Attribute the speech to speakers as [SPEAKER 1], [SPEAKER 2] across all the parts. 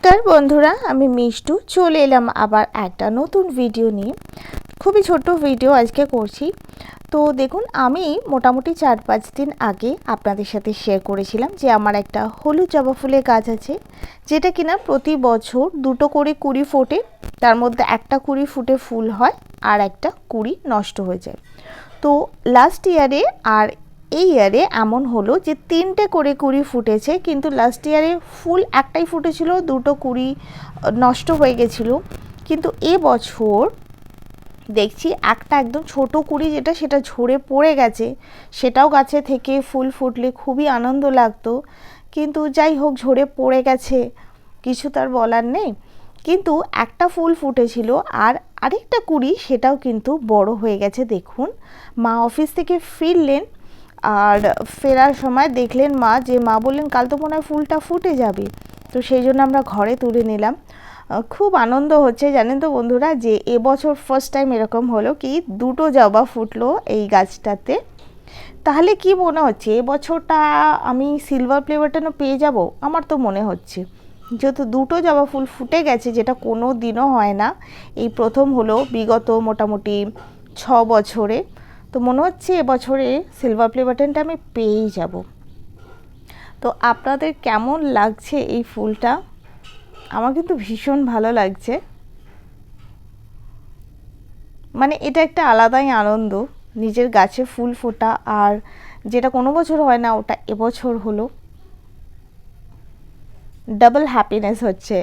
[SPEAKER 1] নমস্কার বন্ধুরা, আমি মিষ্টু চলে এলাম আবার একটা নতুন ভিডিও নিয়ে। খুবই ছোট ভিডিও আজকে করছি। তো দেখুন, আমি মোটামুটি 4-5 দিন আগে আপনাদের সাথে শেয়ার করেছিলাম যে আমার একটা হলুদ জবা ফুলের গাছ আছে, যেটা কিনা প্রতি বছর দুটো করে কুড়ি ফোটে। তার মধ্যে একটা কুড়ি ফুটে ফুল হয় আর একটা কুড়ি নষ্ট হয়ে যায়। তো লাস্ট ইয়ারে আর এই ইয়ারে এমন হলো যে তিনটে করে কুড়ি ফুটেছে, কিন্তু লাস্ট ইয়ারে ফুল একটাই ফুটেছিল, দুটো কুড়ি নষ্ট হয়ে গেছিলো। কিন্তু এবছর দেখছি একটা একদম ছোট কুড়ি যেটা সেটা ঝরে পড়ে গেছে। সেটাও গাছে থেকে ফুল ফুটলে খুবই আনন্দ লাগতো, কিন্তু যাই হোক ঝরে পড়ে গেছে, কিছু তার বলার নেই। কিন্তু একটা ফুল ফুটেছিল আর আরেকটা কুড়ি সেটাও কিন্তু বড় হয়ে গেছে। দেখুন, মা অফিস থেকে ফিরলেন আর ফেরার সময় দেখলেন মা বললেন কাল তো মনে হয় ফুলটা ফুটে যাবে। তো সেই জন্য আমরা ঘরে তুলে নিলাম। খুব আনন্দ হচ্ছে জানেন তো বন্ধুরা, যে এবছর ফার্স্ট টাইম এরকম হলো কি দুটো জবা ফুটলো এই গাছটাতে। তাহলে কি মনে হচ্ছে এবছরটা আমি সিলভার প্লে বাটনও পেয়ে যাব? আমার তো মনে হচ্ছে, যেহেতু দুটো জবা ফুল ফুটে গেছে, যেটা কোনো দিনও হয় না, এই প্রথম হলো বিগত মোটামুটি 6 বছরে। তো মনে হচ্ছে এবছরে সিলভার প্লে বাটনটা আমি পেয়েই যাব। তো আপনাদের কেমন লাগছে এই ফুলটা? আমার কিন্তু ভীষণ ভালো লাগছে। মানে এটা একটা আলাদাই আনন্দ, নিজের গাছে ফুল ফোটা, আর যেটা কোনো বছর হয় না ওটা এবছর হলো। ডাবল হ্যাপিনেস হচ্ছে।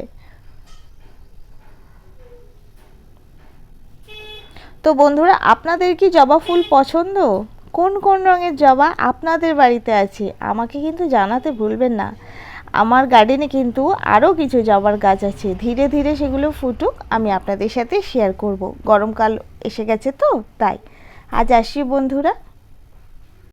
[SPEAKER 1] তো বন্ধুরা, আপনাদের কি জবা ফুল পছন্দ? কোন কোন রঙের জবা আপনাদের বাড়িতে আছে আমাকে কিন্তু জানাতে ভুলবেন না। আমার গার্ডেনে কিন্তু আরও কিছু জবার গাছ আছে, ধীরে ধীরে সেগুলো ফুটুক, আমি আপনাদের সাথে শেয়ার করব। গরমকাল এসে গেছে তো তাই। আজ আসি বন্ধুরা।